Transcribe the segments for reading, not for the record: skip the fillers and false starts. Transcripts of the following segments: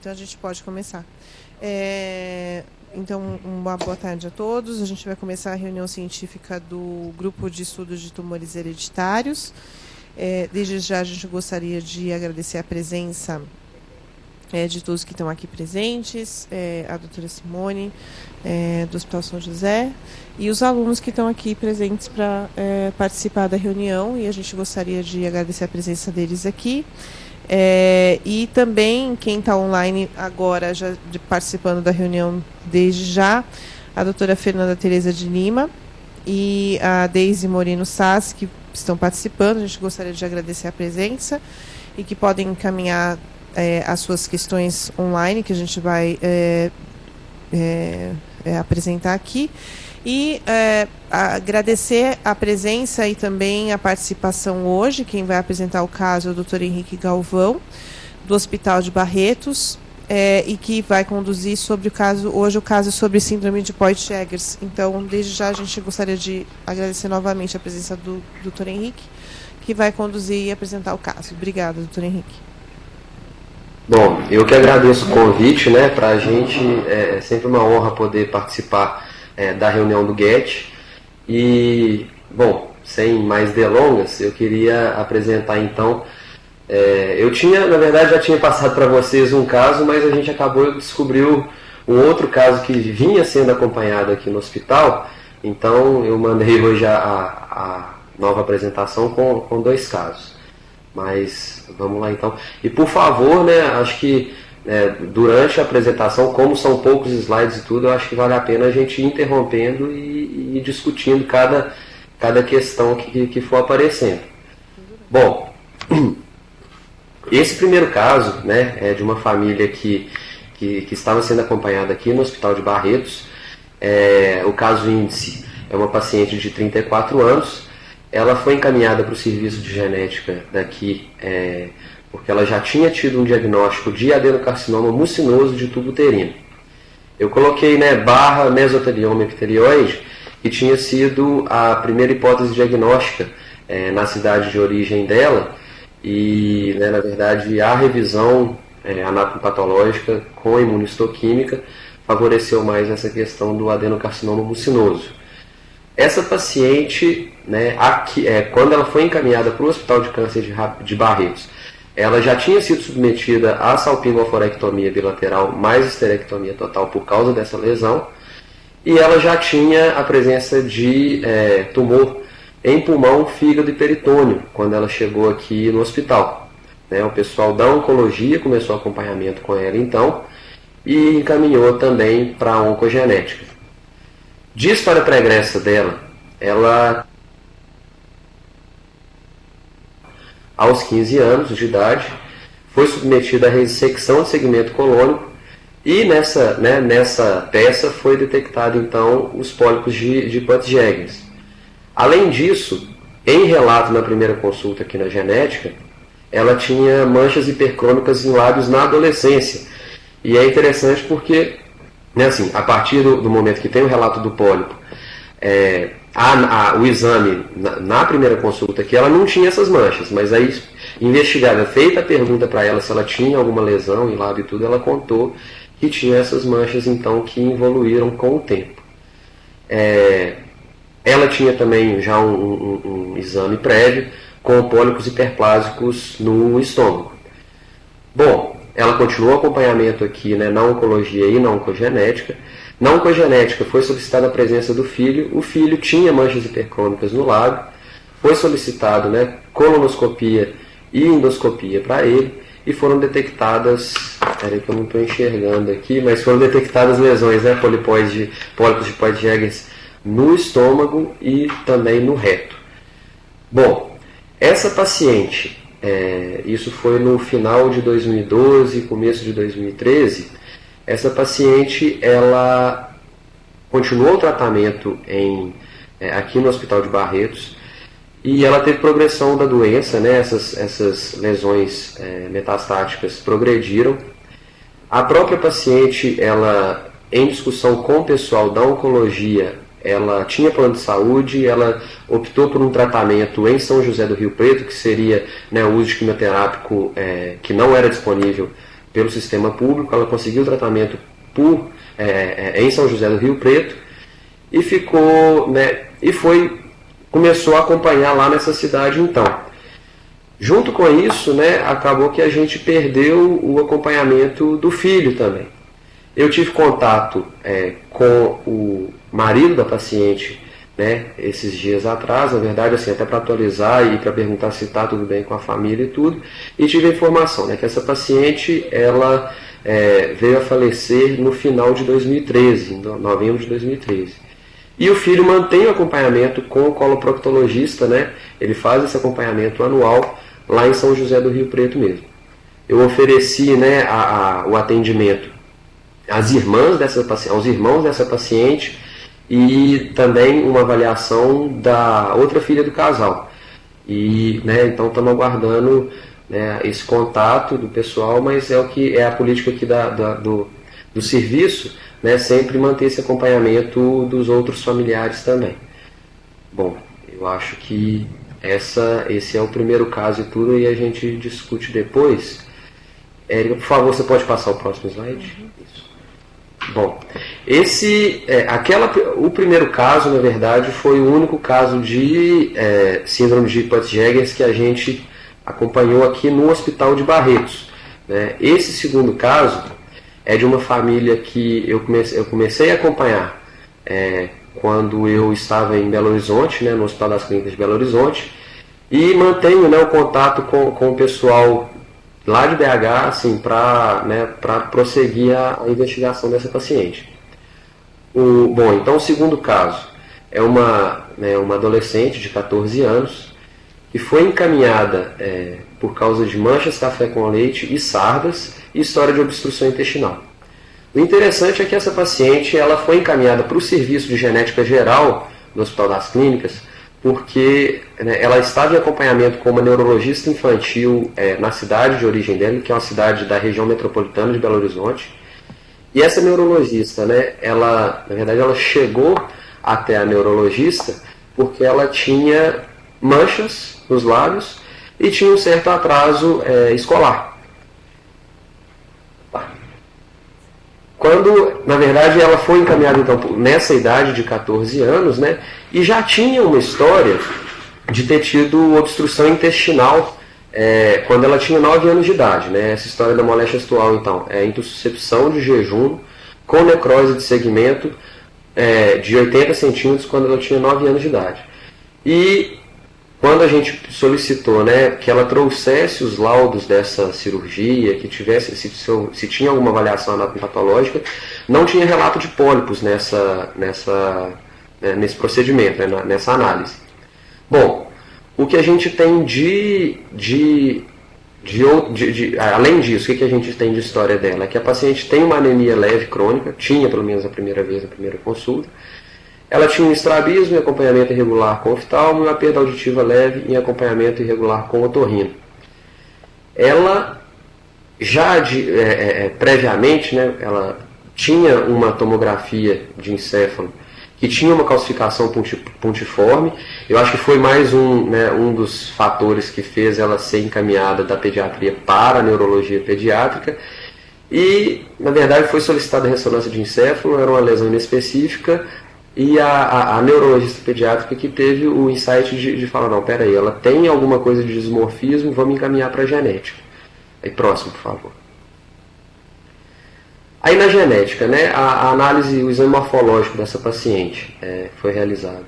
Então a gente pode começar. Então, uma boa tarde a todos. A gente vai começar a reunião científica do Grupo de Estudos de Tumores Hereditários. Desde já a gente gostaria de agradecer a presença de todos que estão aqui presentes, a doutora Simone, do Hospital São José, e os alunos que estão aqui presentes para participar da reunião, e a gente gostaria de agradecer a presença deles aqui. E também quem está online agora, já participando da reunião desde já, a doutora Fernanda Tereza de Lima e a Deise Moreno Sassi, que estão participando. A gente gostaria de agradecer a presença e que podem encaminhar as suas questões online, que a gente vai apresentar aqui. E agradecer a presença e também a participação hoje. Quem vai apresentar o caso é o Dr. Henrique Galvão, do Hospital de Barretos, e que vai conduzir sobre o caso sobre síndrome de Poit-Jeghers. Então, desde já, a gente gostaria de agradecer novamente a presença do Dr. Henrique, que vai conduzir e apresentar o caso. Obrigada, Dr. Henrique. Bom, eu que agradeço o convite, né? Para a gente é sempre uma honra poder participar da reunião do GET. E, bom, sem mais delongas, eu queria apresentar então. Na verdade, já tinha passado para vocês um caso, mas a gente descobriu um outro caso que vinha sendo acompanhado aqui no hospital. Então, eu mandei hoje a nova apresentação com dois casos. Mas vamos lá então. E por favor, né, acho que durante a apresentação, como são poucos slides e tudo, eu acho que vale a pena a gente ir interrompendo e discutindo cada questão que for aparecendo. Bom, esse primeiro caso, né, é de uma família que estava sendo acompanhada aqui no Hospital de Barretos. O caso índice é uma paciente de 34 anos. Ela foi encaminhada para o serviço de genética daqui, porque ela já tinha tido um diagnóstico de adenocarcinoma mucinoso de tubo uterino. Eu coloquei, barra mesotelioma epitelioide, que tinha sido a primeira hipótese diagnóstica na cidade de origem dela, e, na verdade, a revisão anatomopatológica com imunohistoquímica favoreceu mais essa questão do adenocarcinoma mucinoso. Essa paciente, quando ela foi encaminhada para o Hospital de Câncer de Barretos, ela já tinha sido submetida a salpingo-alforectomia bilateral mais esterectomia total por causa dessa lesão, e ela já tinha a presença de tumor em pulmão, fígado e peritônio quando ela chegou aqui no hospital. O pessoal da oncologia começou o acompanhamento com ela então e encaminhou também para a oncogenética. De história pregressa dela, ela, aos 15 anos de idade, foi submetida à ressecção de segmento colônico e nessa peça foi detectado então os pólipos de Poit-Jeghers. Além disso, em relato na primeira consulta aqui na genética, ela tinha manchas hipercrômicas em lábios na adolescência. E é interessante porque, a partir do momento que tem o relato do pólipo, o exame, na primeira consulta aqui, ela não tinha essas manchas, mas aí, investigada, feita a pergunta para ela se ela tinha alguma lesão em lábio e tudo, ela contou que tinha essas manchas, então, que evoluíram com o tempo. Ela tinha também já um exame prévio com pólipos hiperplásicos no estômago. Bom, ela continuou o acompanhamento aqui, na oncologia e na oncogenética. Na oncogenética foi solicitada a presença do filho. O filho tinha manchas hipercrômicas no lábio. Foi solicitado colonoscopia e endoscopia para ele. E foram detectadas, peraí que eu não estou enxergando aqui, mas foram detectadas lesões, pólipos de Poit-Jeghers no estômago e também no reto. Bom, essa paciente, isso foi no final de 2012, começo de 2013, essa paciente, ela continuou o tratamento aqui no Hospital de Barretos e ela teve progressão da doença, essas lesões metastáticas progrediram. A própria paciente, ela, em discussão com o pessoal da oncologia, ela tinha plano de saúde, ela optou por um tratamento em São José do Rio Preto, que seria o uso de quimioterápico que não era disponível pelo sistema público, ela conseguiu tratamento em São José do Rio Preto e ficou, né, começou a acompanhar lá nessa cidade então. Junto com isso, né, acabou que a gente perdeu o acompanhamento do filho também. Eu tive contato com o marido da paciente, né, esses dias atrás, na verdade, assim, até para atualizar e para perguntar se está tudo bem com a família e tudo, e tive a informação, né, que essa paciente ela veio a falecer no final de 2013, em novembro de 2013. E o filho mantém o acompanhamento com o coloproctologista, né, ele faz esse acompanhamento anual lá em São José do Rio Preto mesmo. Eu ofereci, né, o atendimento às irmãs aos irmãos dessa paciente, e também uma avaliação da outra filha do casal. E, né, então estamos aguardando, né, esse contato do pessoal, mas é o que é a política aqui do serviço, né, sempre manter esse acompanhamento dos outros familiares também. Bom, eu acho que esse é o primeiro caso e tudo, e a gente discute depois. Érica, por favor, você pode passar o próximo slide? Isso. Bom, o primeiro caso, na verdade, foi o único caso de síndrome de Peutz-Jeghers que a gente acompanhou aqui no Hospital de Barretos, né? Esse segundo caso é de uma família que eu comecei a acompanhar quando eu estava em Belo Horizonte, né, no Hospital das Clínicas de Belo Horizonte, e mantenho, né, o contato com o pessoal lá de BH, assim, para prosseguir a investigação dessa paciente. Bom, então o segundo caso é uma adolescente de 14 anos que foi encaminhada por causa de manchas café com leite e sardas e história de obstrução intestinal. O interessante é que essa paciente ela foi encaminhada para o serviço de genética geral do Hospital das Clínicas, porque, né, ela estava em acompanhamento com uma neurologista infantil na cidade de origem dela, que é uma cidade da região metropolitana de Belo Horizonte. E essa neurologista, né, na verdade, ela chegou até a neurologista porque ela tinha manchas nos lábios e tinha um certo atraso escolar. Quando, na verdade, ela foi encaminhada então, nessa idade de 14 anos, né, e já tinha uma história de ter tido obstrução intestinal quando ela tinha 9 anos de idade. Né, essa história da moléstia atual, então, é intussuscepção de jejum com necrose de segmento de 80 centímetros quando ela tinha 9 anos de idade. E quando a gente solicitou, né, que ela trouxesse os laudos dessa cirurgia, que tivesse, se tinha alguma avaliação anatomopatológica, não tinha relato de pólipos nesse procedimento, né, nessa análise. Bom, o que a gente tem além disso, o que a gente tem de história dela? É que a paciente tem uma anemia leve crônica, tinha pelo menos a primeira vez, a primeira consulta. Ela tinha um estrabismo em acompanhamento irregular com oftalmo e uma perda auditiva leve em acompanhamento irregular com otorrino. Ela já previamente, né, ela tinha uma tomografia de encéfalo que tinha uma calcificação pontiforme. Eu acho que foi mais um dos fatores que fez ela ser encaminhada da pediatria para a neurologia pediátrica. E, na verdade, foi solicitada a ressonância de encéfalo, era uma lesão inespecífica. E a neurologista pediátrica que teve o insight de falar, não, peraí, ela tem alguma coisa de dismorfismo, vamos encaminhar para a genética. Aí, próximo, por favor. Aí na genética, né, a análise, o exame morfológico dessa paciente foi realizado.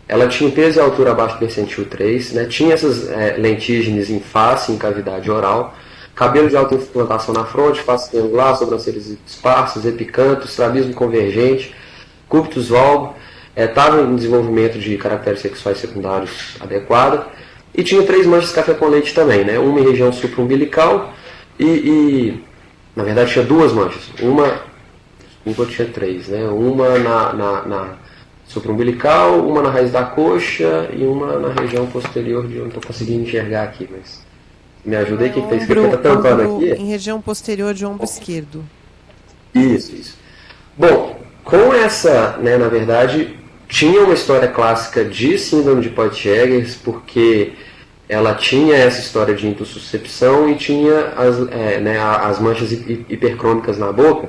Ela tinha peso e altura abaixo do percentil 3, né, tinha essas lentígenes em face, em cavidade oral, cabelo de alta implantação na fronte, face triangular, sobrancelhas esparsas, epicanto, estrabismo convergente, cúbitus valgo, estava em desenvolvimento de caracteres sexuais secundários adequado, e tinha 3 manchas de café com leite também, né? Uma em região supraumbilical e na verdade tinha 2 manchas, tinha 3, né? Uma na supraumbilical, uma na raiz da coxa e uma na região posterior, de eu não estou conseguindo enxergar aqui, mas me ajuda aí, o que está escrito? Está tampando aqui? Em região posterior de ombro esquerdo. Isso. Bom, com essa, né, na verdade, tinha uma história clássica de síndrome de Peutz-Jeghers, porque ela tinha essa história de intussuscepção e tinha as manchas hipercrômicas na boca,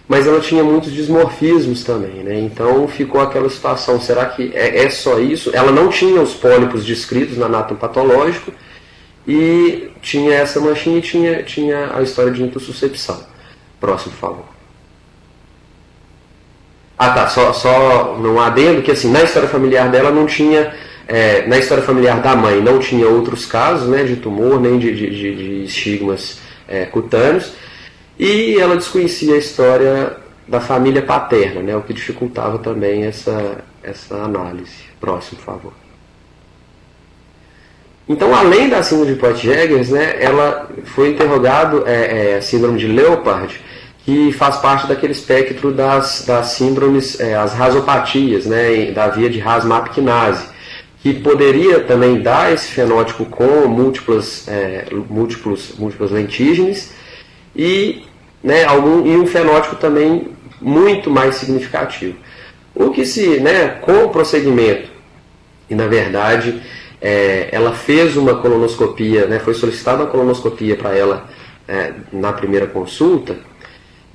mas ela tinha muitos dismorfismos também, né? Então ficou aquela situação, será que é só isso? Ela não tinha os pólipos descritos no anátomo patológico e tinha essa manchinha e tinha a história de intussuscepção. Próximo, por favor. Ah, tá, só um adendo que assim, na história familiar dela não tinha, na história familiar da mãe não tinha outros casos, né, de tumor, nem de estigmas cutâneos, e ela desconhecia a história da família paterna, né, o que dificultava também essa análise. Próximo, por favor. Então, além da síndrome de Peutz-Jeghers, né, ela foi interrogado a síndrome de Leopard, que faz parte daquele espectro das síndromes, as rasopatias, né, da via de Ras-MAP-quinase, que poderia também dar esse fenótipo com múltiplas lentígenes e, né, um fenótipo também muito mais significativo. O que com o prosseguimento, e na verdade ela fez uma colonoscopia, né, foi solicitada uma colonoscopia para ela na primeira consulta,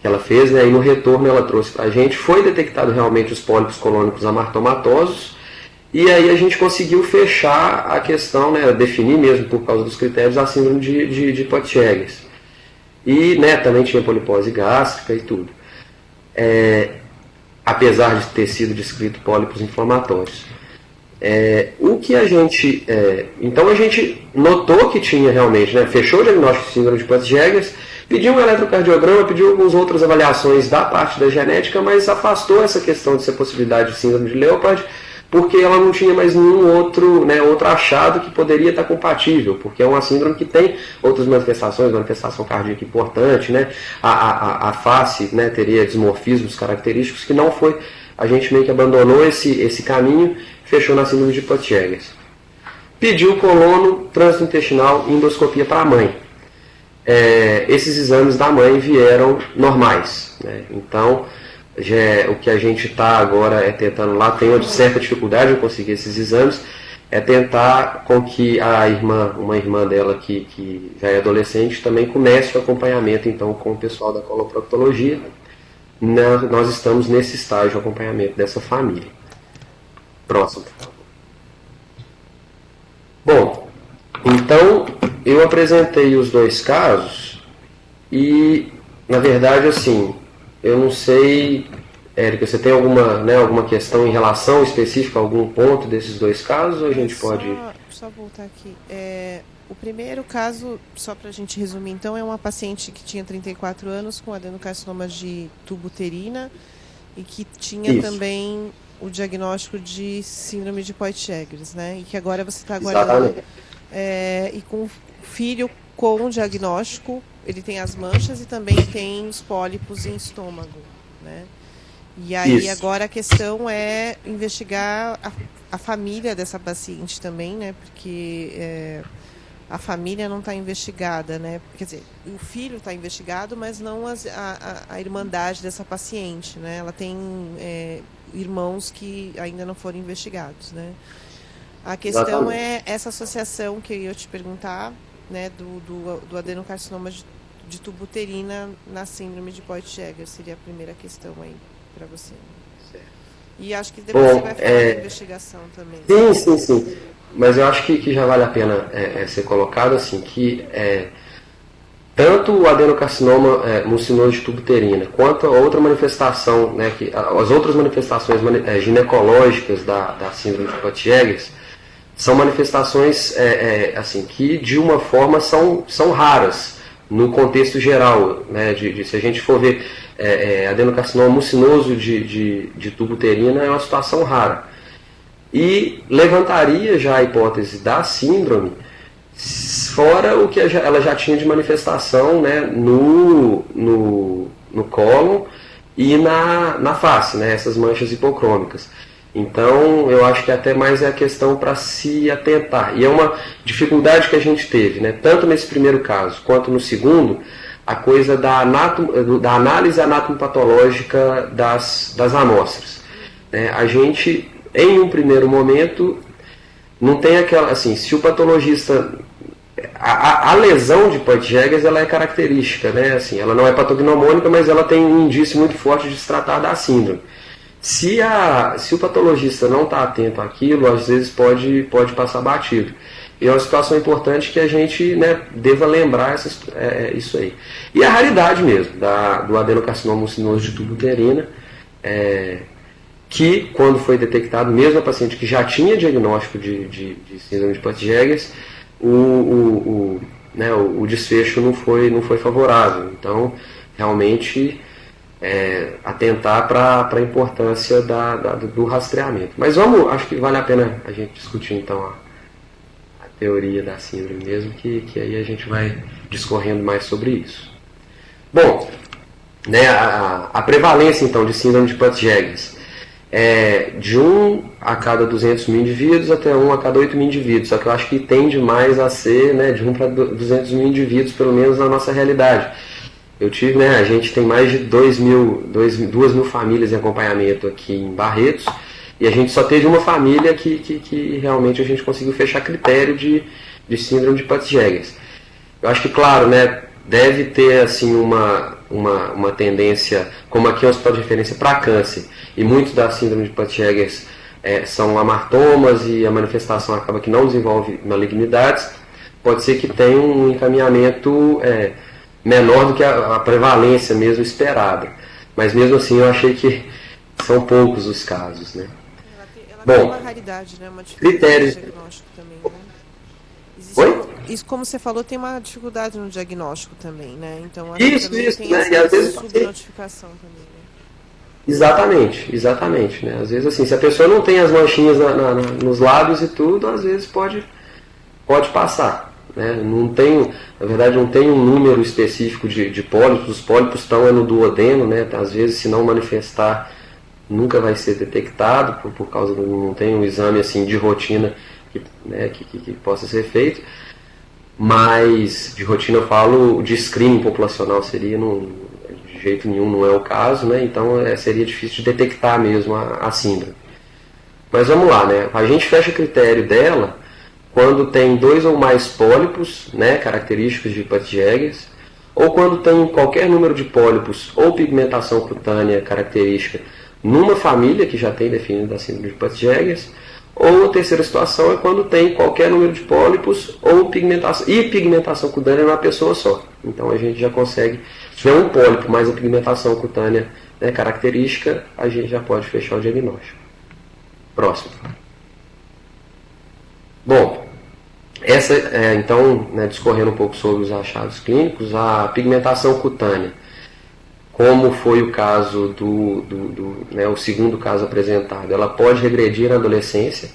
que ela fez, né, e no retorno ela trouxe para a gente, foi detectado realmente os pólipos colônicos amartomatosos, e aí a gente conseguiu fechar a questão, né, definir mesmo por causa dos critérios a síndrome de Peutz-Jeghers. E, né, também tinha polipose gástrica e tudo. Apesar de ter sido descrito pólipos inflamatórios. O que a gente... então a gente notou que tinha realmente, né, fechou o diagnóstico de síndrome de Peutz-Jeghers, pediu um eletrocardiograma, pediu algumas outras avaliações da parte da genética, mas afastou essa questão de ser possibilidade de síndrome de Leopard, porque ela não tinha mais nenhum outro achado que poderia estar compatível, porque é uma síndrome que tem outras manifestações, manifestação cardíaca importante, né? A face, né, teria dismorfismos característicos que não foi, a gente meio que abandonou esse caminho, fechou na síndrome de Peutz-Jeghers. Pediu colono, trânsito intestinal e endoscopia para a mãe. Esses exames da mãe vieram normais, né? Então, o que a gente está agora tentando lá, tem uma certa dificuldade de conseguir esses exames, tentar com que uma irmã dela que já é adolescente também comece o acompanhamento então com o pessoal da coloproctologia. Nós estamos nesse estágio de acompanhamento dessa família. Próximo. Bom, então eu apresentei os dois casos e, na verdade, assim, eu não sei, Érica, você tem alguma questão em relação específica a algum ponto desses dois casos, ou a gente pode... Só voltar aqui. O primeiro caso, só para a gente resumir, então, é uma paciente que tinha 34 anos com adenocarcinoma de tubo uterina e que tinha também o diagnóstico de síndrome de Peutz-Jeghers, né? E que agora você está aguardando. E com filho com o diagnóstico, ele tem as manchas e também tem os pólipos em estômago, né? E aí agora a questão é investigar a família dessa paciente também, né? Porque a família não está investigada, né? Quer dizer, o filho está investigado, mas não a irmandade dessa paciente, né? Ela tem irmãos que ainda não foram investigados, né? A questão é essa associação que eu ia te perguntar, né, do adenocarcinoma de tubo uterina na síndrome de Peutz-Jeghers, seria a primeira questão aí para você. Certo. E acho que depois você vai fazer a investigação também. Sim. Mas eu acho que já vale a pena ser colocado assim, que tanto o adenocarcinoma mucinoso de tubo uterina, quanto a outra manifestação, né, as outras manifestações ginecológicas da síndrome de Peutz-Jeghers, são manifestações assim, que de uma forma são raras no contexto geral, né, se a gente for ver adenocarcinoma mucinoso de tubo uterina é uma situação rara. E levantaria já a hipótese da síndrome, fora o que ela já tinha de manifestação, né, no cólon e na face, né, essas manchas hipocrômicas. Então, eu acho que até mais é a questão para se atentar. E é uma dificuldade que a gente teve, né? Tanto nesse primeiro caso quanto no segundo, a coisa da análise anatomopatológica das amostras. A gente, em um primeiro momento, não tem aquela, assim, se o patologista, a lesão de Peutz-Jeghers, ela é característica, né, assim, ela não é patognomônica, mas ela tem um indício muito forte de se tratar da síndrome. Se o patologista não está atento àquilo, às vezes pode passar batido. E é uma situação importante que a gente, né, deva lembrar isso aí. E a raridade mesmo do adenocarcinoma mucinoso de tubo uterina, que quando foi detectado, mesmo a paciente que já tinha diagnóstico de síndrome de Peutz-Jeghers, o desfecho não foi favorável. Então, realmente, atentar para a importância do rastreamento. Mas acho que vale a pena a gente discutir então a teoria da síndrome mesmo, que aí a gente vai discorrendo mais sobre isso. Bom, né, a prevalência então de síndrome de Peutz-Jeghers é de 1 a cada 200 mil indivíduos até 1 a cada 8 mil indivíduos, só que eu acho que tende mais a ser, né, de 1 para 200 mil indivíduos, pelo menos na nossa realidade. A gente tem mais de 2 mil famílias em acompanhamento aqui em Barretos, e a gente só teve uma família que realmente a gente conseguiu fechar critério de síndrome de Peutz-Jeghers. Eu acho que, claro, né, deve ter assim, uma tendência, como aqui é um hospital de referência para câncer, e muitos da síndrome de Peutz-Jeghers são amartomas e a manifestação acaba que não desenvolve malignidades, pode ser que tenha um encaminhamento menor do que a prevalência mesmo esperada. Mas mesmo assim eu achei que são poucos os casos, né? Ela tem uma raridade, né? Uma dificuldade critérios. no diagnóstico também, né? Oi? Isso, como você falou, tem uma dificuldade no diagnóstico também, né? Então, isso, tem né? E às vezes subnotificação também, né? Exatamente, né? Às vezes assim, se a pessoa não tem as manchinhas nos lábios e tudo, às vezes pode passar. Né? Na verdade, não tem um número específico de pólipos. Os pólipos estão no duodeno, né? Às vezes, se não manifestar, nunca vai ser detectado, por causa não tem um exame assim de rotina que possa ser feito. Mas de rotina eu falo de screening populacional, seria de jeito nenhum, não é o caso, né? Então seria difícil de detectar mesmo a síndrome. Mas vamos lá, né? A gente fecha o critério dela quando tem 2 ou mais pólipos, né, característicos de Peutz-Jeghers, ou quando tem qualquer número de pólipos ou pigmentação cutânea característica numa família que já tem definido a síndrome de Peutz-Jeghers, ou a terceira situação é quando tem qualquer número de pólipos ou pigmentação cutânea numa pessoa só. Então a gente já consegue, se tiver um pólipo mais a pigmentação cutânea, né, característica, a gente já pode fechar o diagnóstico. Próximo. Bom, então, né, discorrendo um pouco sobre os achados clínicos, a pigmentação cutânea, como foi o caso o segundo caso apresentado, ela pode regredir na adolescência.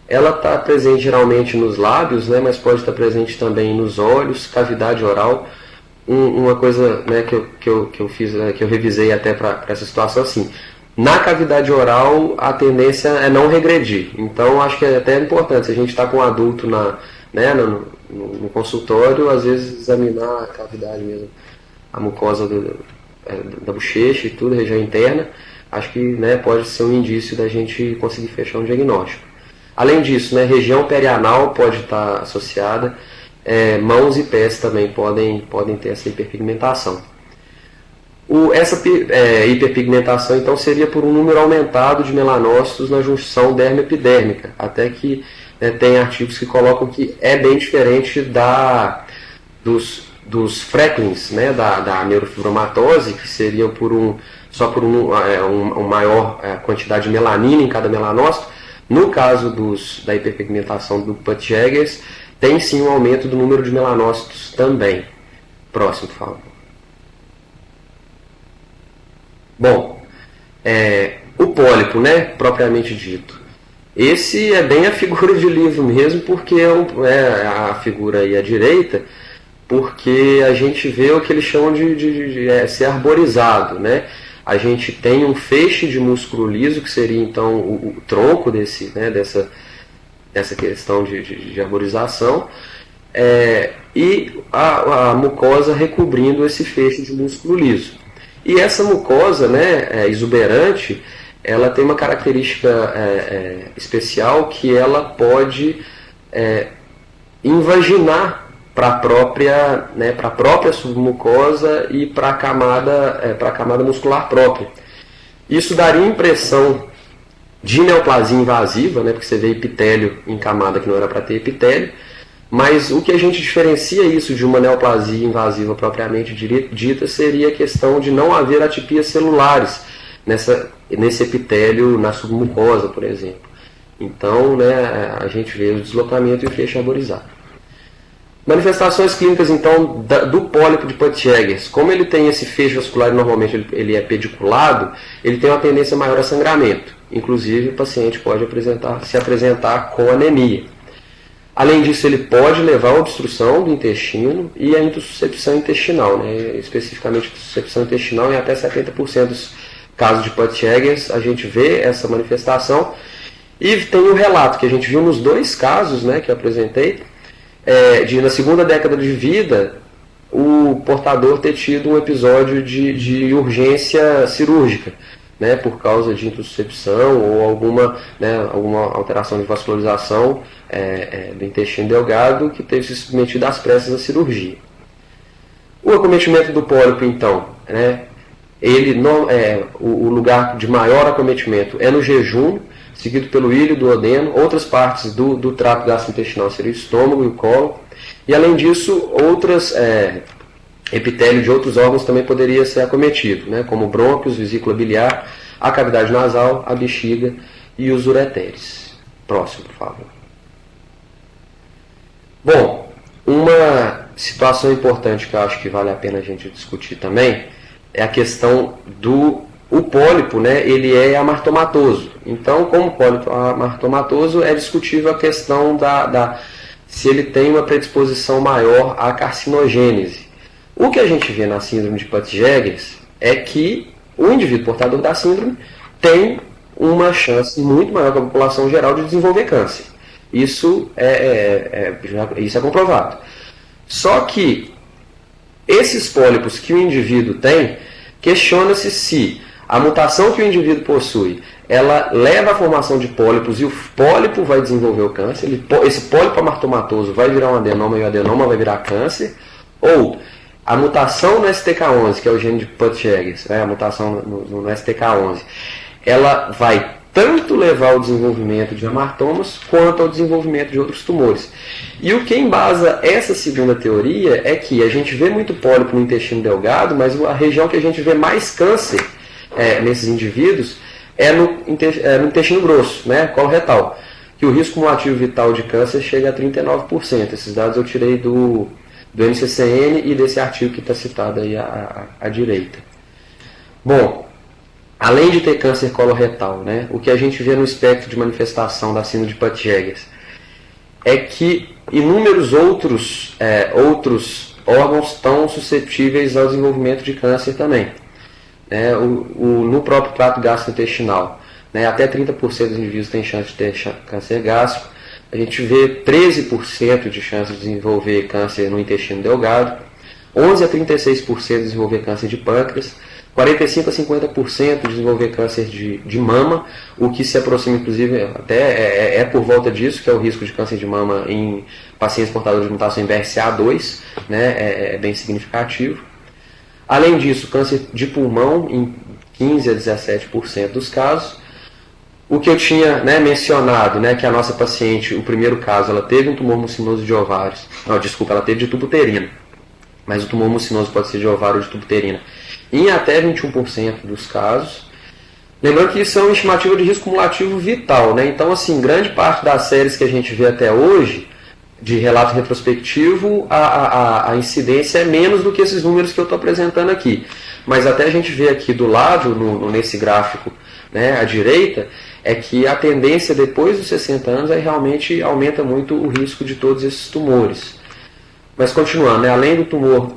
Ela está presente geralmente nos lábios, né, mas pode estar presente também nos olhos, cavidade oral. Uma coisa, né, que eu fiz, que eu revisei até para essa situação, assim, na cavidade oral a tendência é não regredir. Então acho que é até importante, se a gente está com um adulto no consultório, às vezes examinar a cavidade mesmo, a mucosa da bochecha e tudo, região interna, acho que, né, pode ser um indício da gente conseguir fechar um diagnóstico. Além disso, né, região perianal pode estar associada, mãos e pés também podem ter essa hiperpigmentação. Essa hiperpigmentação, então, seria por um número aumentado de melanócitos na junção dermo-epidérmica, até que, né, tem artigos que colocam que é bem diferente dos Frecklings, né, da neurofibromatose, que seriam só por uma maior quantidade de melanina em cada melanócito. No caso da hiperpigmentação do Peutz-Jeghers, tem sim um aumento do número de melanócitos também. Próximo, por favor. Bom, o pólipo, né, propriamente dito. Esse é bem a figura de livro mesmo, porque a figura aí à direita, porque a gente vê o que eles chamam de ser arborizado, né? A gente tem um feixe de músculo liso, que seria então o tronco dessa questão de arborização, e a mucosa recobrindo esse feixe de músculo liso. E essa mucosa, né, exuberante, ela tem uma característica especial que ela pode invaginar para a própria submucosa e para a camada muscular própria. Isso daria impressão de neoplasia invasiva, né, porque você vê epitélio em camada que não era para ter epitélio, mas o que a gente diferencia isso de uma neoplasia invasiva propriamente dita seria a questão de não haver atipias celulares nesse epitélio na submucosa, por exemplo. Então, né, a gente vê o deslocamento e o feixe arborizado. Manifestações clínicas, então, do pólipo de Putz-Jaeger. Como ele tem esse feixe vascular e normalmente ele é pediculado, ele tem uma tendência maior a sangramento. Inclusive, o paciente pode se apresentar com anemia. Além disso, ele pode levar à obstrução do intestino e à intussuscepção intestinal. Né? Especificamente, a intussuscepção intestinal, em até 70% dos casos de Putz-Jaeger, a gente vê essa manifestação. E tem o relato que a gente viu nos 2 casos, né, que eu apresentei, na segunda década de vida, o portador ter tido um episódio de urgência cirúrgica, né, por causa de intussuscepção ou alguma alteração de vascularização do intestino delgado que teve se submetido às pressas à cirurgia. O acometimento do pólipo, então, né, o lugar de maior acometimento é no jejum, seguido pelo íleo, duodeno, outras partes do trato gastrointestinal seria o estômago e o colo, e além disso, epitélio de outros órgãos também poderia ser acometido, né, como brônquios, vesícula biliar, a cavidade nasal, a bexiga e os ureteres. Próximo, por favor. Bom, uma situação importante que eu acho que vale a pena a gente discutir também é a questão o pólipo, né, ele é amartomatoso. Então, como pólipo amartomatoso, é discutível a questão se ele tem uma predisposição maior à carcinogênese. O que a gente vê na síndrome de Putz-Jaeger é que o indivíduo portador da síndrome tem uma chance muito maior que a população geral de desenvolver câncer. Isso é comprovado. Só que esses pólipos que o indivíduo tem, questiona-se se a mutação que o indivíduo possui, ela leva à formação de pólipos e o pólipo vai desenvolver o câncer, esse pólipo amartomatoso vai virar um adenoma e o adenoma vai virar câncer, ou a mutação no STK11, que é o gene de Putz-Jaeger, a mutação no STK11, ela vai tanto levar ao desenvolvimento de amartomas quanto ao desenvolvimento de outros tumores. E o que embasa essa segunda teoria é que a gente vê muito pólipo no intestino delgado, mas a região que a gente vê mais câncer nesses indivíduos é no intestino grosso, né, colo retal, que o risco cumulativo vital de câncer chega a 39%. Esses dados eu tirei do NCCN e desse artigo que está citado aí à direita. Bom, além de ter câncer coloretal, né, o que a gente vê no espectro de manifestação da síndrome de Putz-Jaeger é que inúmeros outros órgãos estão suscetíveis ao desenvolvimento de câncer também. No próprio trato gastrointestinal, né, até 30% dos indivíduos têm chance de ter câncer gástrico. A gente vê 13% de chance de desenvolver câncer no intestino delgado, 11 a 36% de desenvolver câncer de pâncreas, 45 a 50% de desenvolver câncer de mama, o que se aproxima, inclusive, até por volta disso, que é o risco de câncer de mama em pacientes portadores de mutação em BRCA2, né, é bem significativo. Além disso, câncer de pulmão em 15 a 17% dos casos. O que eu tinha, né, mencionado, né, que a nossa paciente, o primeiro caso, ela teve um tumor mucinoso de ovários. Não, desculpa, ela teve de tubo uterino. Mas o tumor mucinoso pode ser de ovário ou de tubo uterino em até 21% dos casos. Lembrando que isso é uma estimativa de risco cumulativo vital, né? Então, assim, grande parte das séries que a gente vê até hoje, de relato retrospectivo, a incidência é menos do que esses números que eu estou apresentando aqui. Mas até a gente vê aqui do lado, nesse gráfico, né, à direita, é que a tendência depois dos 60 anos realmente aumenta muito o risco de todos esses tumores. Mas continuando, né, além do tumor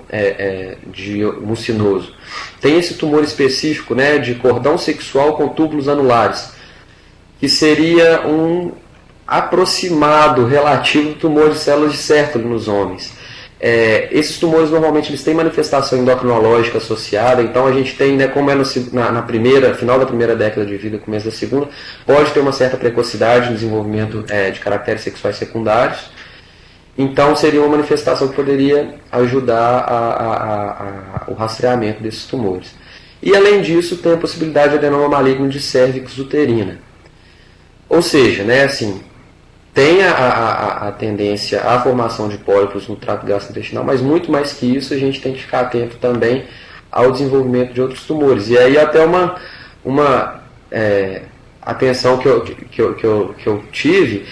mucinoso, tem esse tumor específico, né, de cordão sexual com túbulos anulares, que seria um aproximado relativo do tumor de células de Sertoli nos homens. Esses tumores normalmente eles têm manifestação endocrinológica associada, então a gente tem, né, como é final da primeira década de vida, começo da segunda, pode ter uma certa precocidade no desenvolvimento de caracteres sexuais secundários. Então seria uma manifestação que poderia ajudar o rastreamento desses tumores. E além disso, tem a possibilidade de adenoma maligno de cérvix uterina. Ou seja, né, assim, tem a tendência à formação de pólipos no trato gastrointestinal, mas muito mais que isso, a gente tem que ficar atento também ao desenvolvimento de outros tumores. E aí até uma atenção que eu tive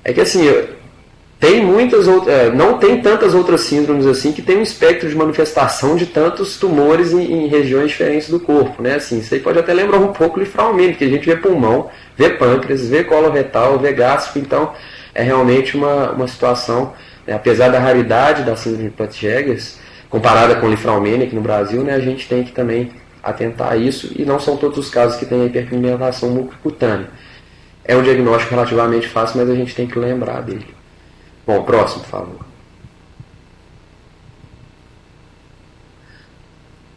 é que assim, tem muitas outras, não tem tantas outras síndromes assim que tem um espectro de manifestação de tantos tumores em regiões diferentes do corpo, né? Assim, isso aí pode até lembrar um pouco linfraumênio, porque a gente vê pulmão, vê pâncreas, vê colo retal, vê gástrico, então é realmente uma situação, né, apesar da raridade da síndrome de Peutz-Jeghers, comparada com linfraumênia aqui no Brasil, né, a gente tem que também atentar a isso, e não são todos os casos que têm a hiperpigmentação mucocutânea. É um diagnóstico relativamente fácil, mas a gente tem que lembrar dele. Bom, próximo, por favor.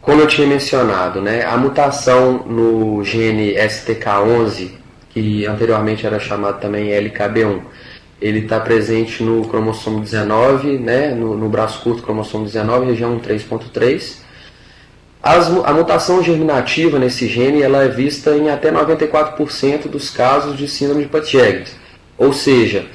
Como eu tinha mencionado, né, a mutação no gene STK11, que anteriormente era chamado também LKB1, ele está presente no cromossomo 19, né, no braço curto, cromossomo 19, região 3.3. A mutação germinativa nesse gene ela é vista em até 94% dos casos de síndrome de Peutz-Jeghers. Ou seja,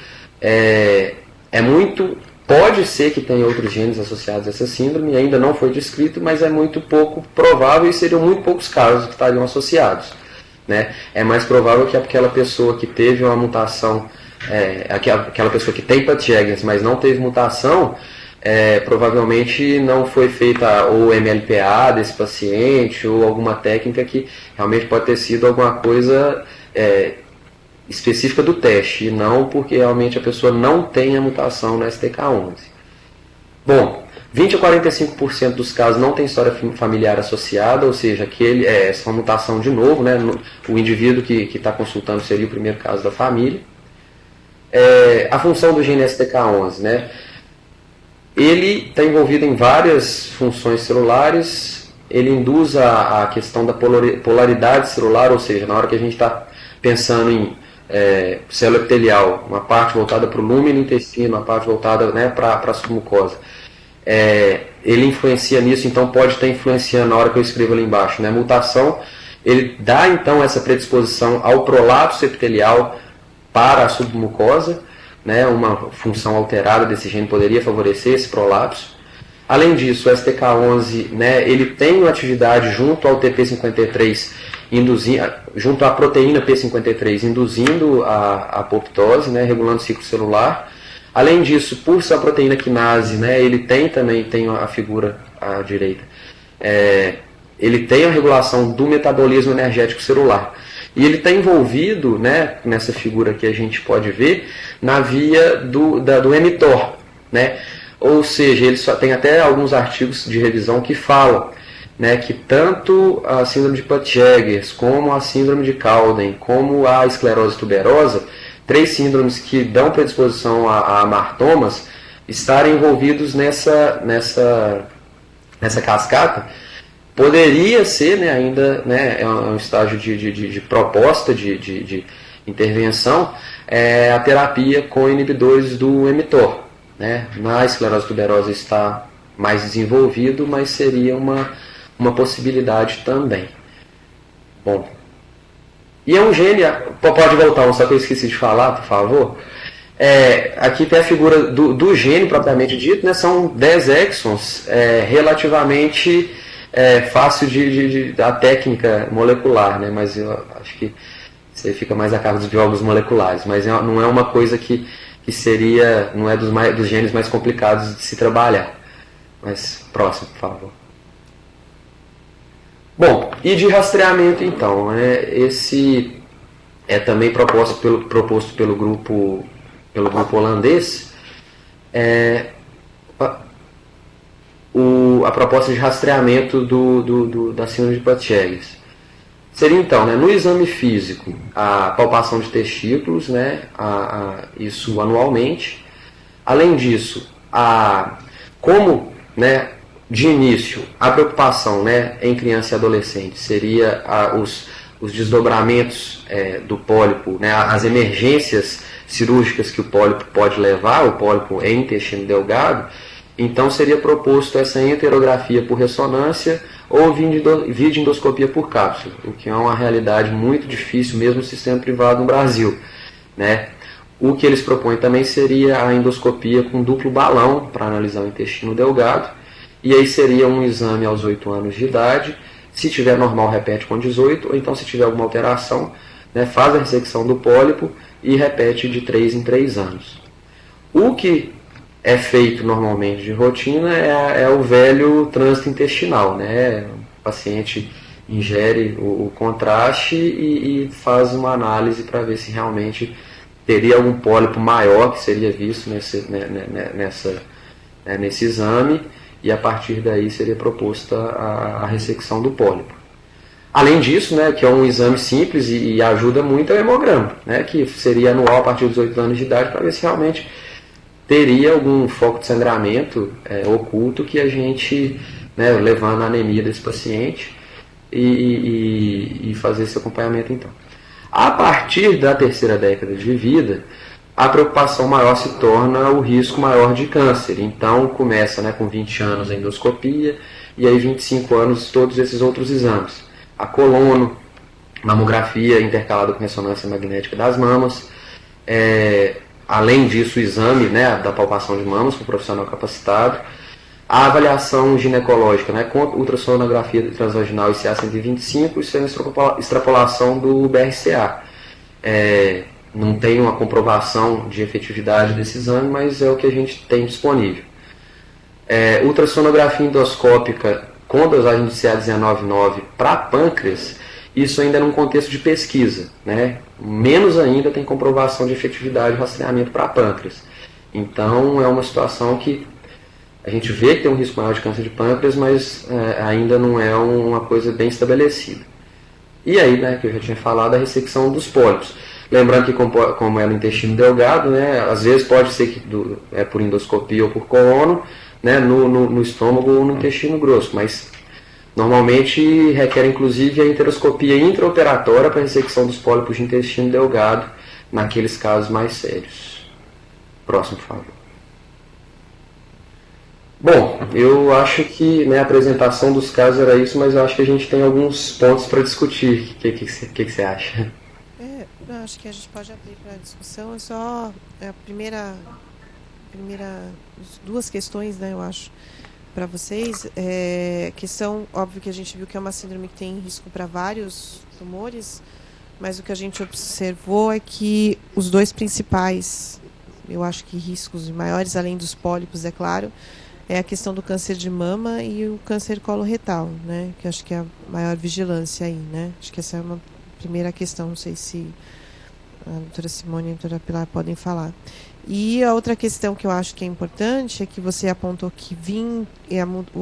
pode ser que tenha outros genes associados a essa síndrome, ainda não foi descrito, mas é muito pouco provável e seriam muito poucos casos que estariam associados, né? É mais provável que aquela pessoa que teve uma mutação, aquela pessoa que tem Peutz-Jeghers, mas não teve mutação, provavelmente não foi feita o MLPA desse paciente ou alguma técnica que realmente pode ter sido alguma coisa específica do teste, e não porque realmente a pessoa não tem a mutação na STK11. Bom, 20 a 45% dos casos não tem história familiar associada, ou seja, essa é uma mutação de novo, né, o indivíduo que está consultando seria o primeiro caso da família. A função do gene STK11, né, ele está envolvido em várias funções celulares, ele induz a questão da polaridade celular, ou seja, na hora que a gente está pensando em célula epitelial, uma parte voltada para o lúmen do intestino, uma parte voltada, né, para a submucosa. Ele influencia nisso, então pode estar influenciando na hora que eu escrevo ali embaixo, né? Mutação, ele dá então essa predisposição ao prolapso epitelial para a submucosa, né? Uma função alterada desse gene poderia favorecer esse prolapso. Além disso, o STK11, né, ele tem uma atividade junto ao TP53, junto à proteína P53, induzindo a apoptose, né, regulando o ciclo celular. Além disso, por sua proteína quinase, né, ele também tem a figura à direita, ele tem a regulação do metabolismo energético celular. E ele está envolvido, né, nessa figura que a gente pode ver, na via do mTOR, né? Ou seja, ele só tem até alguns artigos de revisão que falam, né, que tanto a síndrome de Peutz-Jeghers, como a síndrome de Cowden, como a esclerose tuberosa, 3 síndromes que dão predisposição a amartomas, estarem envolvidos nessa cascata, poderia ser, né, ainda, né, é um estágio de proposta de intervenção, a terapia com inibidores do mTOR. Né? Na esclerose tuberosa está mais desenvolvido, mas seria uma possibilidade também. Bom, e é um gene, pode voltar, só que eu esqueci de falar, por favor. Aqui tem a figura do gene propriamente dito, né? São 10 exons, relativamente fácil da técnica molecular, né? Mas eu acho que isso aí fica mais a cargo dos biólogos moleculares, mas não é uma coisa que seria, não é dos genes mais complicados de se trabalhar. Mas, próximo, por favor. Bom, e de rastreamento, então, esse é também proposto pelo grupo holandês, a proposta de rastreamento da síndrome de Peutz-Jeghers. Seria então, né, no exame físico, a palpação de testículos, né, isso anualmente. Além disso, Como, né, de início, a preocupação, né, em criança e adolescente seria os desdobramentos do pólipo, né, as emergências cirúrgicas que o pólipo pode levar, o pólipo em intestino delgado, então seria proposto essa enterografia por ressonância ou videoendoscopia por cápsula, o que é uma realidade muito difícil, mesmo no sistema privado no Brasil, né? O que eles propõem também seria a endoscopia com duplo balão para analisar o intestino delgado, e aí seria um exame aos 8 anos de idade. Se tiver normal, repete com 18, ou então se tiver alguma alteração, né, faz a ressecção do pólipo e repete de 3 em 3 anos. O que é feito normalmente de rotina é o velho trânsito intestinal, né? O paciente ingere o contraste e faz uma análise para ver se realmente teria algum pólipo maior que seria visto nesse exame, e a partir daí seria proposta a ressecção do pólipo. Além disso, né, que é um exame simples e ajuda muito, é o hemograma, né, que seria anual a partir dos 8 anos de idade, para ver se realmente teria algum foco de sangramento oculto que a gente, né, levando a anemia desse paciente e fazer esse acompanhamento então. A partir da terceira década de vida, a preocupação maior se torna o risco maior de câncer. Então começa, né, com 20 anos a endoscopia e aí 25 anos todos esses outros exames. A colono, mamografia intercalada com ressonância magnética das mamas. Além disso, o exame, né, da palpação de mamas com profissional capacitado. A avaliação ginecológica, né, com ultrassonografia transvaginal e CA-125, isso é uma extrapolação do BRCA. Não tem uma comprovação de efetividade desse exame, mas é o que a gente tem disponível. Ultrassonografia endoscópica com dosagem de CA-119 para pâncreas, isso ainda é num contexto de pesquisa, né? Menos ainda tem comprovação de efetividade de rastreamento para pâncreas. Então é uma situação que a gente vê que tem um risco maior de câncer de pâncreas, mas ainda não é uma coisa bem estabelecida. E aí, né, que eu já tinha falado, a ressecção dos pólipos. Lembrando que como é no intestino delgado, né, às vezes pode ser que por endoscopia ou por colono, né, no estômago ou no intestino grosso, mas normalmente requer inclusive a enteroscopia intraoperatória para a ressecção dos pólipos de intestino delgado, naqueles casos mais sérios. Próximo, por favor. Bom, eu acho que, né, a apresentação dos casos era isso, mas eu acho que a gente tem alguns pontos para discutir. O que você acha? Eu acho que a gente pode abrir para discussão. É só a primeira duas questões, né, eu acho, para vocês. Questão, óbvio que a gente viu que é uma síndrome que tem risco para vários tumores, mas o que a gente observou é que os dois principais, eu acho que riscos maiores, além dos pólipos, é claro, é a questão do câncer de mama e o câncer coloretal, né, que acho que é a maior vigilância aí, né. Acho que essa é uma primeira questão, não sei se a doutora Simone e a doutora Pilar podem falar. E a outra questão que eu acho que é importante é que você apontou que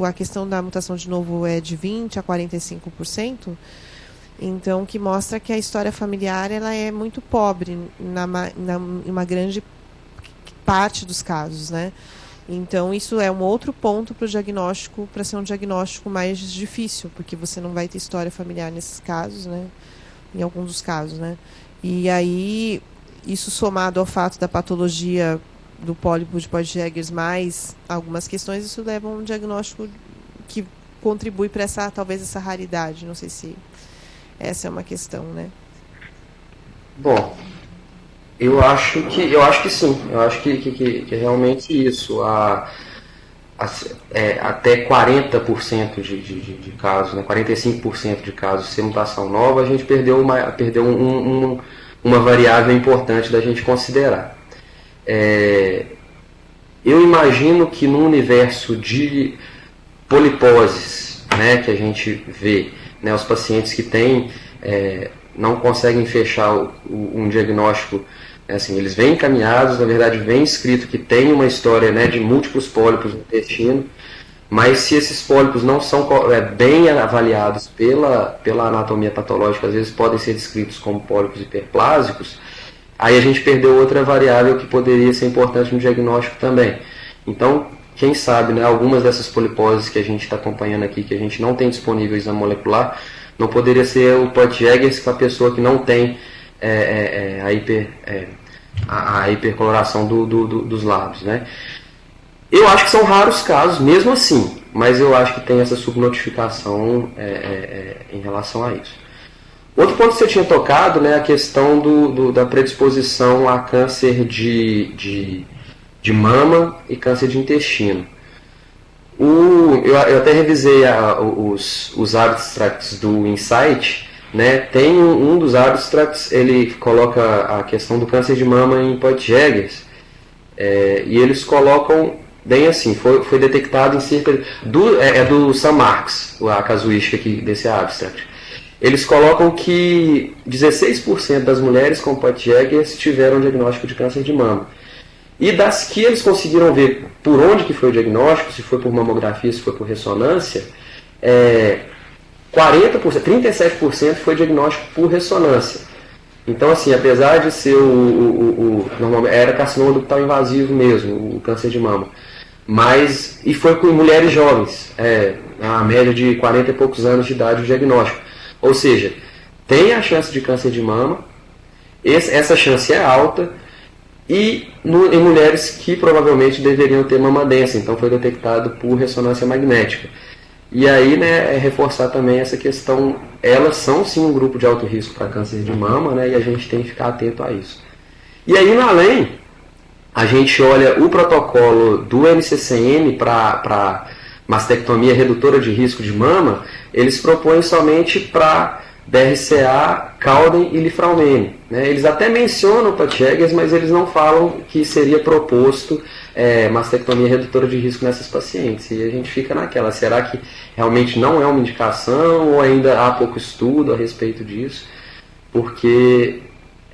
a questão da mutação de novo é de 20% a 45%, então que mostra que a história familiar ela é muito pobre em uma grande parte dos casos, né? Então isso é um outro ponto para o diagnóstico, para ser um diagnóstico mais difícil, porque você não vai ter história familiar nesses casos, né? Em alguns dos casos, né? E aí, isso somado ao fato da patologia do pólipo de Poyd-Jeghers mais algumas questões, isso leva a um diagnóstico que contribui para talvez essa raridade. Não sei se essa é uma questão, né? Bom, eu acho que sim. Eu acho que é realmente isso. Até 40% de casos, né, 45% de casos sem mutação nova, a gente perdeu uma variável importante da gente considerar. Eu imagino que no universo de poliposes, né, que a gente vê, né, os pacientes que não conseguem fechar um diagnóstico, assim, eles vêm encaminhados, na verdade vem escrito que tem uma história, né, de múltiplos pólipos no intestino, mas se esses pólipos não são bem avaliados pela anatomia patológica, às vezes podem ser descritos como pólipos hiperplásicos, aí a gente perdeu outra variável que poderia ser importante no diagnóstico também. Então, quem sabe, né, algumas dessas poliposes que a gente está acompanhando aqui, que a gente não tem disponível exame molecular, não poderia ser o Peutz-Jeghers com a pessoa que não tem a hipercoloração dos lábios, né? Eu acho que são raros casos, mesmo assim, mas eu acho que tem essa subnotificação em relação a isso. Outro ponto que você tinha tocado, né, a questão da predisposição a câncer de mama e câncer de intestino. Eu até revisei os abstracts do Insight, né? Tem um dos abstracts, ele coloca a questão do câncer de mama em Peutz-Jeghers, e eles colocam bem assim, foi detectado em cerca do Sam Marks, a casuística aqui desse abstract. Eles colocam que 16% das mulheres com Peutz-Jeghers tiveram diagnóstico de câncer de mama. E das que eles conseguiram ver por onde que foi o diagnóstico, se foi por mamografia, se foi por ressonância, 37% foi diagnóstico por ressonância. Então, assim, apesar de ser normalmente era carcinoma ductal invasivo mesmo, o câncer de mama, e foi com mulheres jovens, a média de 40 e poucos anos de idade o diagnóstico. Ou seja, tem a chance de câncer de mama, essa chance é alta, e em mulheres que provavelmente deveriam ter mama densa, então foi detectado por ressonância magnética. E aí, né, reforçar também essa questão, elas são sim um grupo de alto risco para câncer de mama, né, e a gente tem que ficar atento a isso. E aí, no além, a gente olha o protocolo do NCCN para mastectomia redutora de risco de mama, eles propõem somente para BRCA, Cowden e Lifraumene, né? Eles até mencionam Peutz-Jeghers, mas eles não falam que seria proposto mastectomia redutora de risco nessas pacientes. E a gente fica naquela, será que realmente não é uma indicação ou ainda há pouco estudo a respeito disso? Porque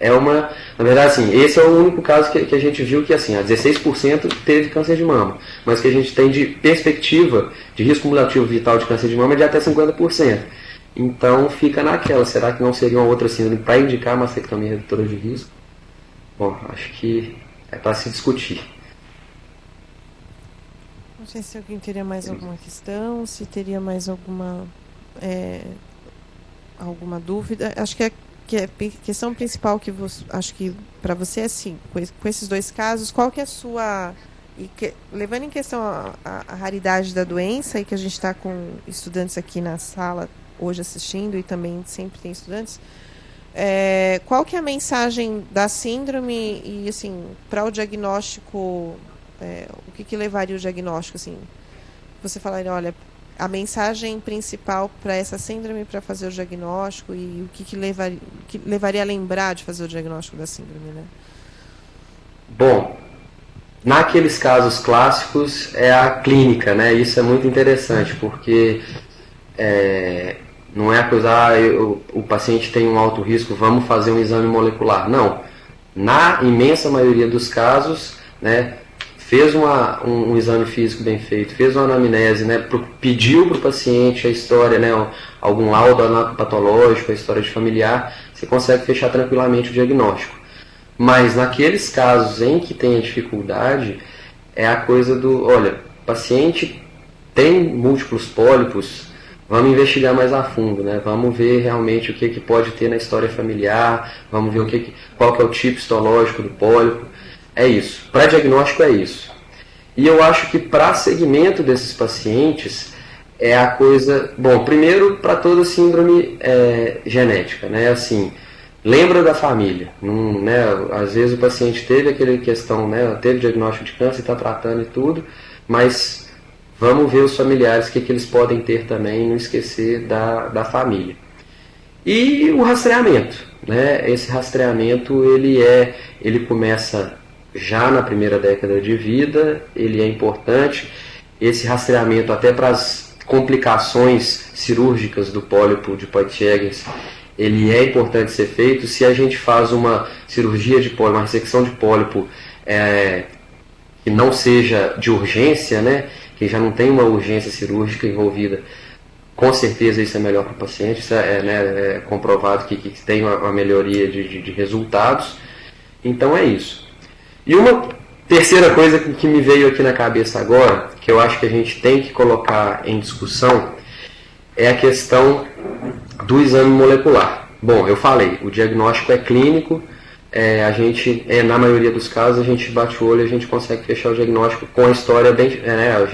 na verdade, assim, esse é o único caso que a gente viu que, assim, a 16% teve câncer de mama, mas que a gente tem de perspectiva de risco cumulativo vital de câncer de mama é de até 50%. Então fica naquela, será que não seria uma outra síndrome para indicar mastectomia redutora de risco? Bom, acho que é para se discutir. Não sei se alguém teria mais alguma questão, se teria mais alguma dúvida. Acho que a questão principal que acho que para você é assim, com esses dois casos, qual que é a sua... levando em questão a raridade da doença, e que a gente está com estudantes aqui na sala hoje assistindo, e também sempre tem estudantes, qual que é a mensagem da síndrome e, assim, para o diagnóstico, o que levaria o diagnóstico, assim? Você falaria, olha, a mensagem principal para essa síndrome para fazer o diagnóstico e o que levaria a lembrar de fazer o diagnóstico da síndrome, né? Bom, naqueles casos clássicos é a clínica, né? Isso é muito interessante, porque não é a coisa, o paciente tem um alto risco, vamos fazer um exame molecular. Não. Na imensa maioria dos casos, né, fez um exame físico bem feito, fez uma anamnese, né, pediu para o paciente a história, né, algum laudo anatopatológico, a história de familiar, você consegue fechar tranquilamente o diagnóstico. Mas naqueles casos em que tem a dificuldade, é a coisa olha, o paciente tem múltiplos pólipos, vamos investigar mais a fundo, né? Vamos ver realmente o que pode ter na história familiar, vamos ver qual que é o tipo histológico do pólipo. É isso. Para diagnóstico é isso. E eu acho que para segmento desses pacientes é a coisa... Bom, primeiro, para toda síndrome genética, né? Assim, lembra da família. Né? Às vezes o paciente teve aquela questão, né? Teve diagnóstico de câncer, está tratando e tudo, mas... Vamos ver os familiares, o que eles podem ter também, não esquecer da família. E o rastreamento, né? Esse rastreamento, ele começa já na primeira década de vida, ele é importante. Esse rastreamento até para as complicações cirúrgicas do pólipo de Peutz-Jeghers, ele é importante ser feito. Se a gente faz uma cirurgia de pólipo, uma ressecção de pólipo que não seja de urgência, né? Que já não tem uma urgência cirúrgica envolvida, com certeza isso é melhor para o paciente, isso é comprovado que tem uma melhoria de resultados. Então é isso. E uma Terceira coisa que me veio aqui na cabeça agora, que eu acho que a gente tem que colocar em discussão, é a questão do exame molecular. Bom, eu falei, o diagnóstico é clínico, a gente, na maioria dos casos, a gente bate o olho e a gente consegue fechar o diagnóstico com a história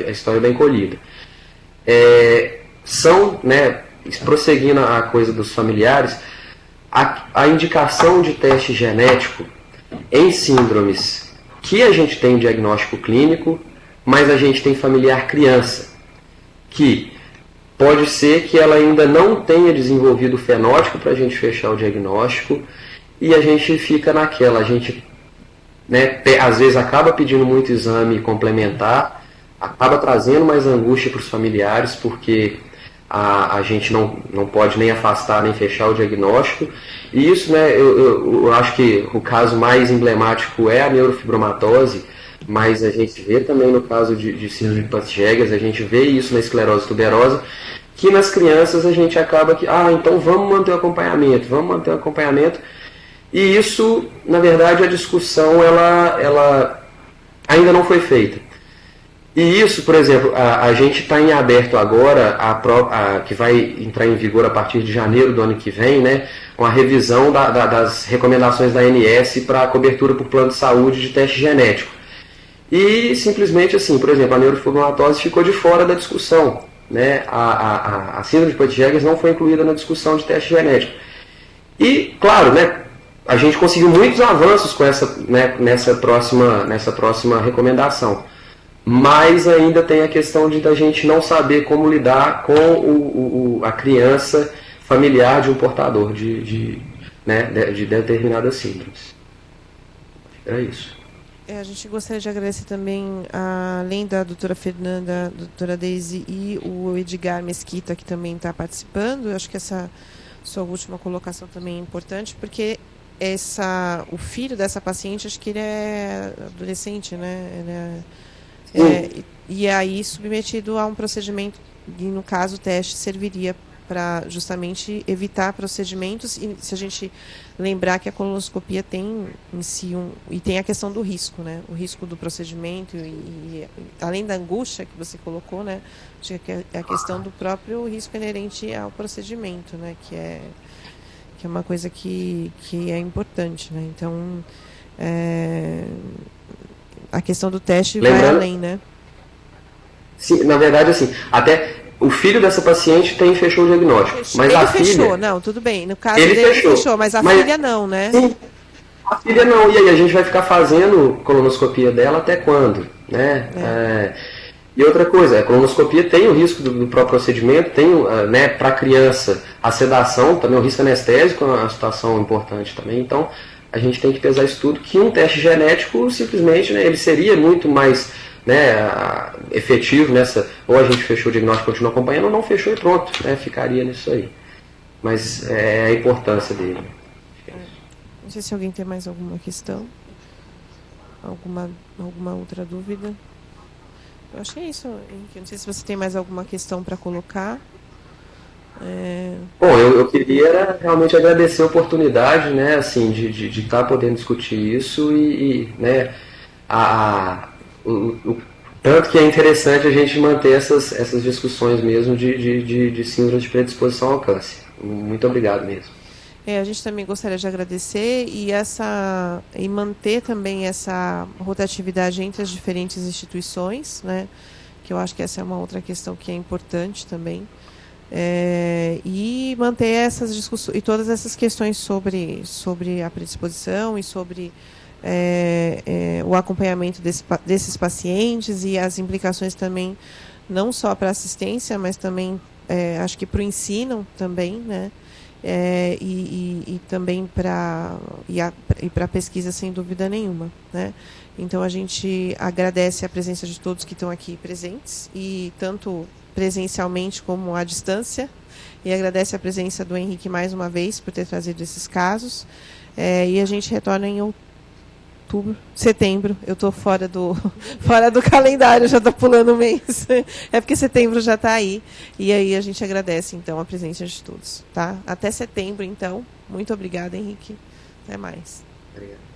a história bem colhida. Prosseguindo a coisa dos familiares, a indicação de teste genético em síndromes que a gente tem diagnóstico clínico, mas a gente tem familiar criança, que pode ser que ela ainda não tenha desenvolvido o fenótipo para a gente fechar o diagnóstico, e a gente fica naquela, a gente às vezes acaba pedindo muito exame complementar, acaba trazendo mais angústia para os familiares, porque a gente não pode nem afastar nem fechar o diagnóstico. E isso, eu acho que o caso mais emblemático é a neurofibromatose, mas a gente vê também no caso de síndrome de Peutz-Jeghers, a gente vê isso na esclerose tuberosa, que nas crianças a gente acaba que, então vamos manter o acompanhamento, e isso, na verdade, a discussão ela ainda não foi feita. E isso, por exemplo, a gente está em aberto agora, que vai entrar em vigor a partir de janeiro do ano que vem, com a revisão das recomendações da ANS para a cobertura por plano de saúde de teste genético. E simplesmente assim, por exemplo, a neurofibromatose ficou de fora da discussão. A síndrome de Peutz-Jeghers não foi incluída na discussão de teste genético. E, claro, a gente conseguiu muitos avanços com nessa próxima recomendação. Mas ainda tem a questão da gente não saber como lidar com a criança familiar de um portador de determinadas síndromes. É isso. A gente gostaria de agradecer também, além da doutora Fernanda, a doutora Deise e o Edgar Mesquita, que também está participando. Eu acho que essa sua última colocação também é importante, porque o filho dessa paciente, acho que ele é adolescente, e aí submetido a um procedimento, e no caso o teste serviria para justamente evitar procedimentos, e se a gente lembrar que a colonoscopia tem em si e tem a questão do risco, o risco do procedimento, e além da angústia que você colocou, acho que é a questão do próprio risco inerente ao procedimento, que é uma coisa que é importante, então a questão do teste vai além, Sim, na verdade, assim, até o filho dessa paciente fechou o diagnóstico. Mas ele a fechou, filha, não, tudo bem. No caso dele fechou, mas a filha não, Sim, a filha não. E aí a gente vai ficar fazendo colonoscopia dela até quando, E outra coisa, a colonoscopia tem o risco do próprio procedimento, tem, para a criança, a sedação, também o risco anestésico é uma situação importante também. Então, a gente tem que pesar isso tudo, que um teste genético, simplesmente, ele seria muito mais efetivo nessa, ou a gente fechou o diagnóstico e continua acompanhando, ou não fechou e pronto, ficaria nisso aí. Mas é a importância dele. Não sei se alguém tem mais alguma questão, alguma outra dúvida. Eu acho que é isso, Henrique. Não sei se você tem mais alguma questão para colocar. Bom, eu queria realmente agradecer a oportunidade, assim, de estar podendo discutir isso o tanto que é interessante a gente manter essas discussões mesmo de síndrome de predisposição ao câncer. Muito obrigado mesmo. A gente também gostaria de agradecer e manter também essa rotatividade entre as diferentes instituições, que eu acho que essa é uma outra questão que é importante também. E manter essas discussões e todas essas questões sobre a predisposição e sobre o acompanhamento desses pacientes e as implicações também, não só para a assistência, mas também, acho que para o ensino também, e também para a pesquisa, sem dúvida nenhuma. Então, a gente agradece a presença de todos que estão aqui presentes, e tanto presencialmente como à distância, e agradece a presença do Henrique mais uma vez por ter trazido esses casos, e a gente retorna em setembro. Eu estou fora do calendário, já estou pulando o mês. É porque setembro já está aí. E aí a gente agradece, então, a presença de todos. Tá? Até setembro, então. Muito obrigada, Henrique. Até mais. Obrigado.